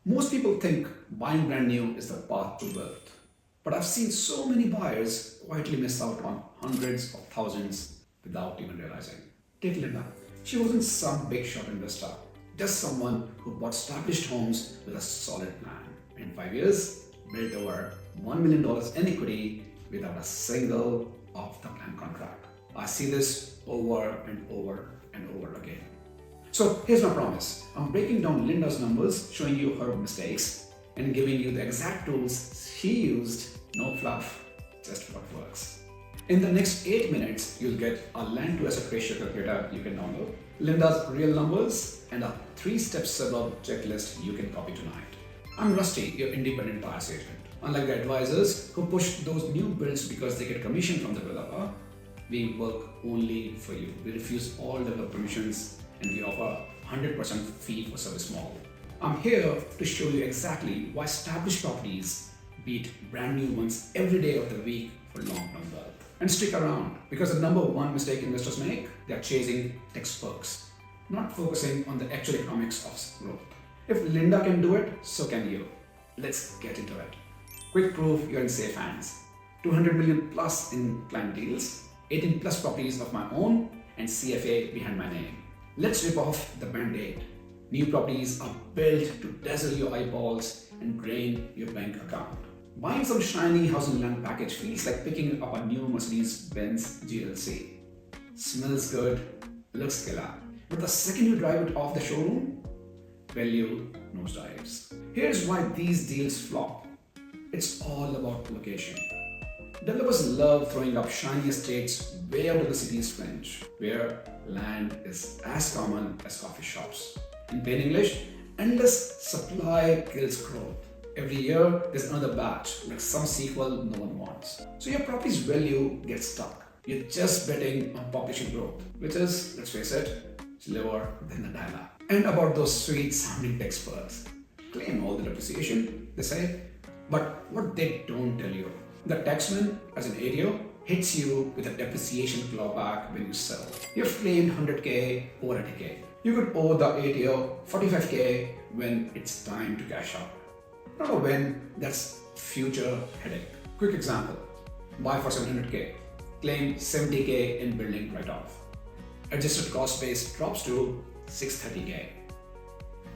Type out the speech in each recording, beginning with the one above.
Most people think buying brand new is the path to wealth. But I've seen so many buyers quietly miss out on hundreds of thousands without even realizing. Take Linda. She wasn't some big shot investor, just someone who bought established homes with a solid plan. In 5 years, built over $1 million in equity without a single off-the-plan contract. I see this over and over and over again. So here's my promise. I'm breaking down Linda's numbers, showing you her mistakes, and giving you the exact tools she used. No fluff, just what works. In the next 8 minutes, you'll get a land to asset ratio calculator you can download, Linda's real numbers, and a 3-step suburb checklist you can copy tonight. I'm Rusty, your independent buyer's agent. Unlike the advisors who push those new builds because they get commission from the developer, we work only for you. We refuse all developer permissions and we offer 100% fee for service model. I'm here to show you exactly why established properties beat brand new ones every day of the week for long-term wealth. And stick around, because the number one mistake investors make, they are chasing textbooks, not focusing on the actual economics of growth. If Linda can do it, so can you. Let's get into it. Quick proof you're in safe hands. 200 million plus in client deals, 18 plus properties of my own, and CFA behind my name. Let's rip off the band-aid. New properties are built to dazzle your eyeballs and drain your bank account. Buying some shiny house and land package feels like picking up a new Mercedes-Benz GLC. Smells good, looks killer. But the second you drive it off the showroom, value nosedives. Here's why these deals flop. It's all about location. Developers love throwing up shiny estates way out of the city's fringe, where land is as common as coffee shops. In plain English, endless supply kills growth. Every year, there's another batch, like some sequel no one wants. So your property's value gets stuck. You're just betting on population growth, which is, let's face it, slower than the dial-up. And about those sweet-sounding experts. Claim all the depreciation, they say, but what they don't tell you, the taxman, as an ADO, hits you with a depreciation clawback when you sell. You've claimed 100K over a decade. You could owe the ADO 45K when it's time to cash out. Not a when, that's future headache. Quick example, buy for 700K, claim 70K in building write-off. Adjusted cost base drops to 630K.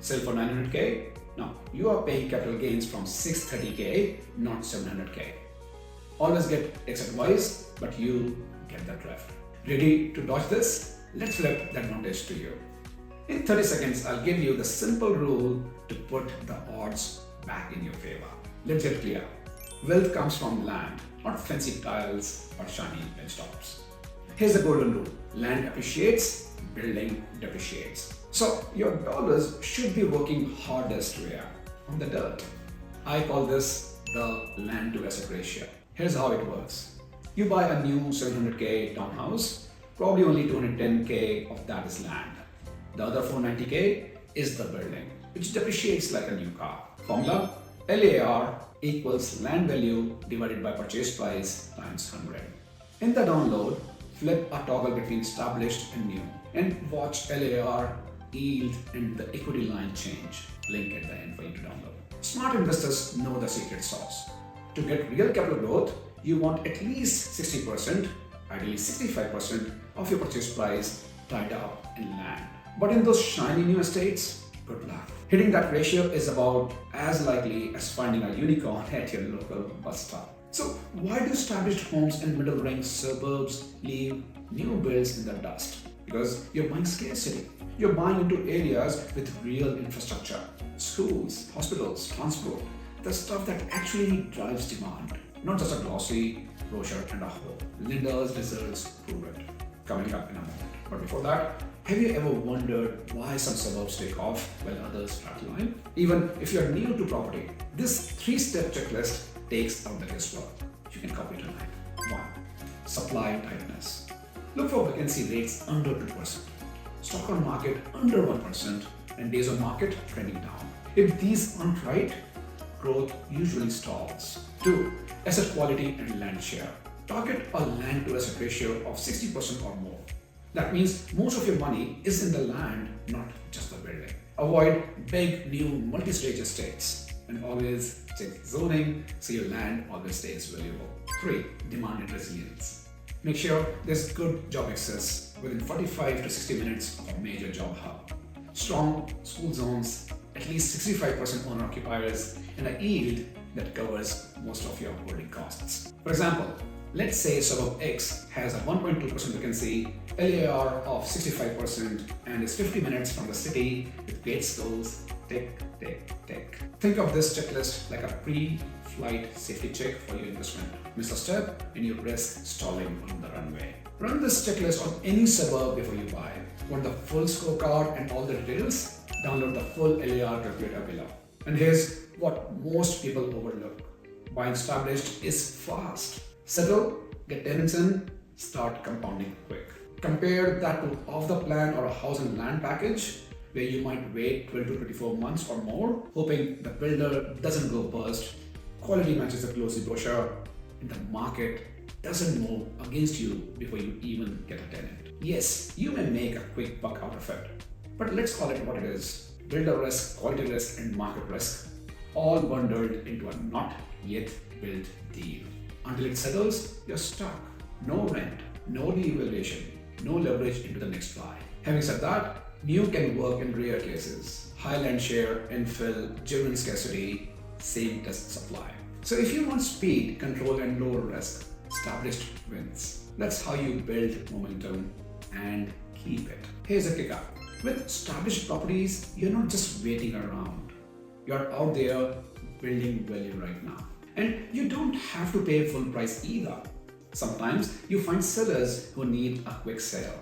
Sell for 900K? Now, you are paying capital gains from 630K, not 700K. Always get exit-wise, but you get the drift. Ready to dodge this? Let's flip that advantage to you. In 30 seconds, I'll give you the simple rule to put the odds back in your favor. Let's get clear. Wealth comes from land, not fancy tiles or shiny benchtops. Here's the golden rule. Land appreciates, building depreciates. So your dollars should be working hardest where? On the dirt. I call this the land to asset ratio. Here's how it works. You buy a new 700K townhouse, probably only 210K of that is land. The other 490K is the building, which depreciates like a new car. Formula: LAR equals land value divided by purchase price times 100. In the download, flip a toggle between established and new and watch LAR, yield, and the equity line change. Link at the end for you to download. Smart investors know the secret sauce. To get real capital growth, you want at least 60%, ideally 65% of your purchase price tied up in land. But in those shiny new estates, good luck. Hitting that ratio is about as likely as finding a unicorn at your local bus stop. So why do established homes in middle-range suburbs leave new builds in the dust? Because you're buying scarcity. You're buying into areas with real infrastructure, schools, hospitals, transport, the stuff that actually drives demand, not just a glossy brochure and a hope. Linda's results prove it. Coming up in a moment. But before that, have you ever wondered why some suburbs take off while others flatline? Even if you're new to property, this 3-step checklist takes out the guesswork. You can copy tonight. 1. Supply tightness. Look for vacancy rates under 2%, stock on market under 1%, and days on market trending down. If these aren't right, growth usually stalls. 2. Asset quality and land share. Target a land to asset ratio of 60% or more. That means most of your money is in the land, not just the building. Avoid big new multi-stage estates and always check zoning so your land always stays valuable. 3. Demand and resilience. Make sure there's good job access within 45 to 60 minutes of a major job hub. Strong school zones, at least 65% owner occupiers, and a yield that covers most of your holding costs. For example, let's say suburb X has a 1.2% vacancy, LAR of 65%, and is 50 minutes from the city with great schools. Tick, tick, tick. Think of this checklist like a pre-flight safety check for your investment. Miss a step and you risk stalling on the runway. Run this checklist on any suburb before you buy. Want the full scorecard and all the details? Download the full LAR calculator below. And here's what most people overlook. Buying established is fast. Settle, get tenants in, start compounding quick. Compare that to off the plan or a house and land package where you might wait 12 to 24 months or more, hoping the builder doesn't go bust, quality matches the closing brochure, and the market doesn't move against you before you even get a tenant. Yes, you may make a quick buck out of it, but let's call it what it is. Builder risk, quality risk, and market risk all bundled into a not yet built deal. Until it settles, you're stuck. No rent, no devaluation, no leverage into the next buy. Having said that, new can work in rare cases. High land share, infill, genuine scarcity, same test supply. So if you want speed, control, and lower risk, established wins. That's how you build momentum and keep it. Here's a kicker. With established properties, you're not just waiting around. You're out there building value right now. And you don't have to pay full price either. Sometimes you find sellers who need a quick sale,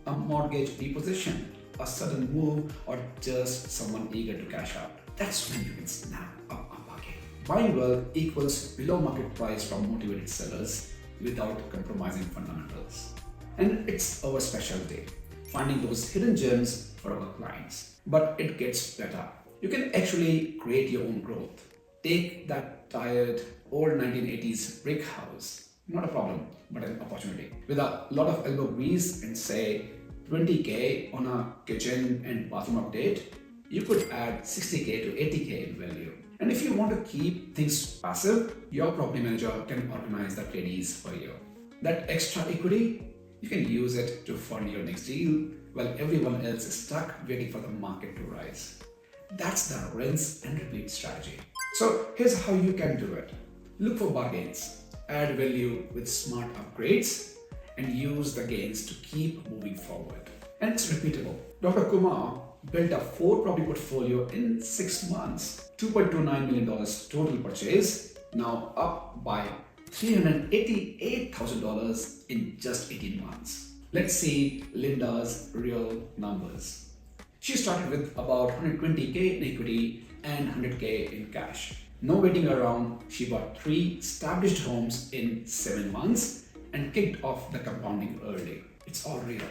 a mortgage repossession, a sudden move, or just someone eager to cash out. That's when you can snap up a bucket. Buying well equals below market price from motivated sellers without compromising fundamentals. And it's our specialty, finding those hidden gems for our clients. But it gets better. You can actually create your own growth. Take that tired old 1980s brick house, not a problem, but an opportunity. With a lot of elbow grease and say 20K on a kitchen and bathroom update, you could add 60K to 80K in value. And if you want to keep things passive, your property manager can organize the tradies for you. That extra equity, you can use it to fund your next deal while everyone else is stuck waiting for the market to rise. That's the rinse and repeat strategy. So here's how you can do it. Look for bargains, add value with smart upgrades, and use the gains to keep moving forward. And it's repeatable. Dr. Kumar built a 4-property portfolio in 6 months. $2.29 million total purchase, now up by $388,000 in just 18 months. Let's see Linda's real numbers. She started with about 120K in equity and 100K in cash. No waiting around, she bought 3 established homes in 7 months and kicked off the compounding early. It's all real.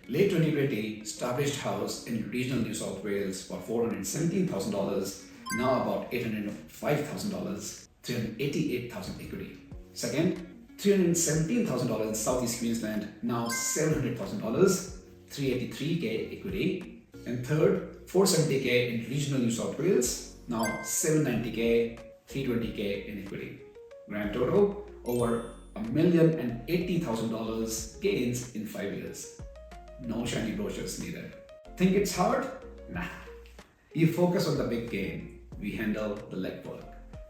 Late 2020, established house in regional New South Wales for $417,000, now about $805,000, $388,000 equity. Second, $317,000 in Southeast Queensland, now $700,000, $383K equity. And third, $470K in regional New South Wales, now $790K, $320K in equity. Grand total, over $1,080,000 gains in 5 years. No shiny brochures needed. Think it's hard? Nah. You focus on the big game. We handle the legwork,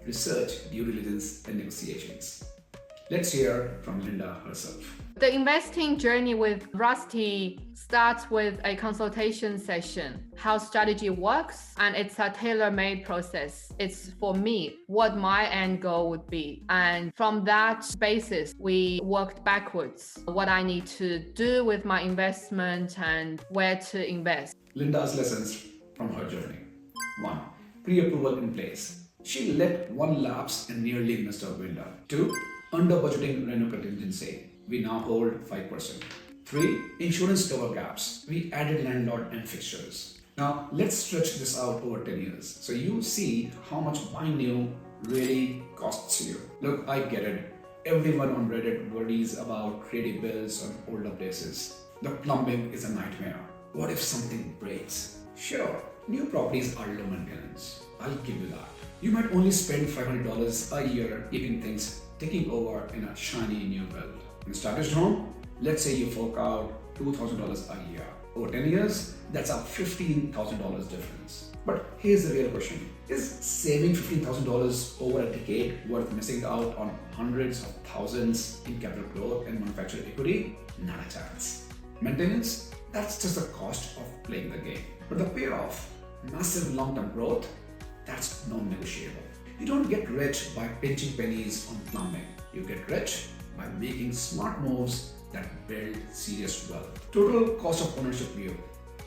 research, due diligence, and negotiations. Let's hear from Linda herself. The investing journey with Rasti starts with a consultation session, how strategy works, and it's a tailor-made process. It's for me, what my end goal would be. And from that basis, we worked backwards, what I need to do with my investment and where to invest. Linda's lessons from her journey. 1. Pre-approval in place. She let one lapse and nearly missed her window. 2. Under budgeting reno contingency. We now hold 5%. 3. Insurance cover gaps. We added landlord and fixtures. Now let's stretch this out over 10 years so you see how much buying new really costs you. Look, I get it. Everyone on Reddit worries about credit bills on older places. The plumbing is a nightmare. What if something breaks? Sure, new properties are low maintenance. I'll give you that. You might only spend $500 a year keeping things ticking over in a shiny new build. An established home, let's say you fork out $2,000 a year. Over 10 years, that's a $15,000 difference. But here's the real question. Is saving $15,000 over a decade worth missing out on hundreds of thousands in capital growth and manufactured equity? Not a chance. Maintenance? That's just the cost of playing the game. But the payoff, massive long-term growth, that's non-negotiable. You don't get rich by pinching pennies on plumbing. You get rich by making smart moves that build serious wealth. Total cost of ownership view.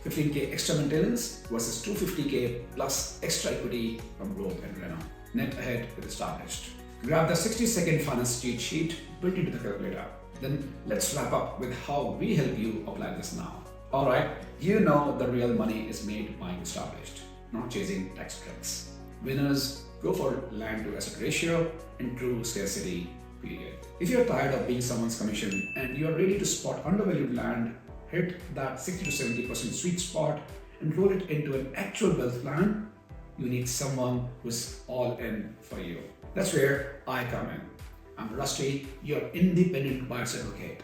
15K extra maintenance versus 250K plus extra equity from growth and reno. Net ahead with established. Grab the 60-second finance cheat sheet built into the calculator. Then let's wrap up with how we help you apply this now. Alright, you know the real money is made buying established, not chasing tax tricks. Winners go for land to asset ratio and true scarcity, period. If you're tired of being someone's commission and you're ready to spot undervalued land, hit that 60 to 70% sweet spot and roll it into an actual wealth plan, you need someone who's all in for you. That's where I come in. I'm Rusty, your independent buyer's advocate.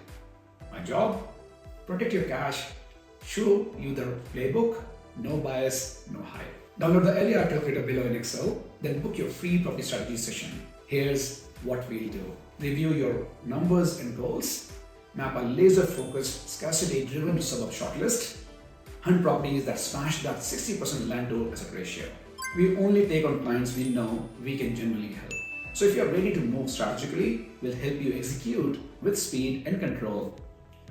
My job? Protect your cash, show you the playbook, no bias, no hype. Download the LER calculator below in Excel, then book your free property strategy session. Here's what we'll do. Review your numbers and goals, map a laser-focused, scarcity-driven suburb shortlist, hunt properties that smash that 60% land to asset ratio. We only take on clients we know we can genuinely help. So if you're ready to move strategically, we'll help you execute with speed and control.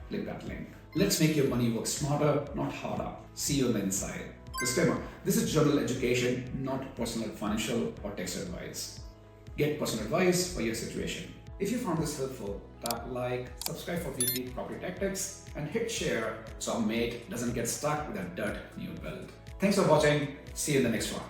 Click that link. Let's make your money work smarter, not harder. See you on the inside. Disclaimer, this is general education, not personal financial or tax advice. Get personal advice for your situation. If you found this helpful, tap like, subscribe for weekly property tactics, and hit share so our mate doesn't get stuck with a dud new build. Thanks for watching. See you in the next one.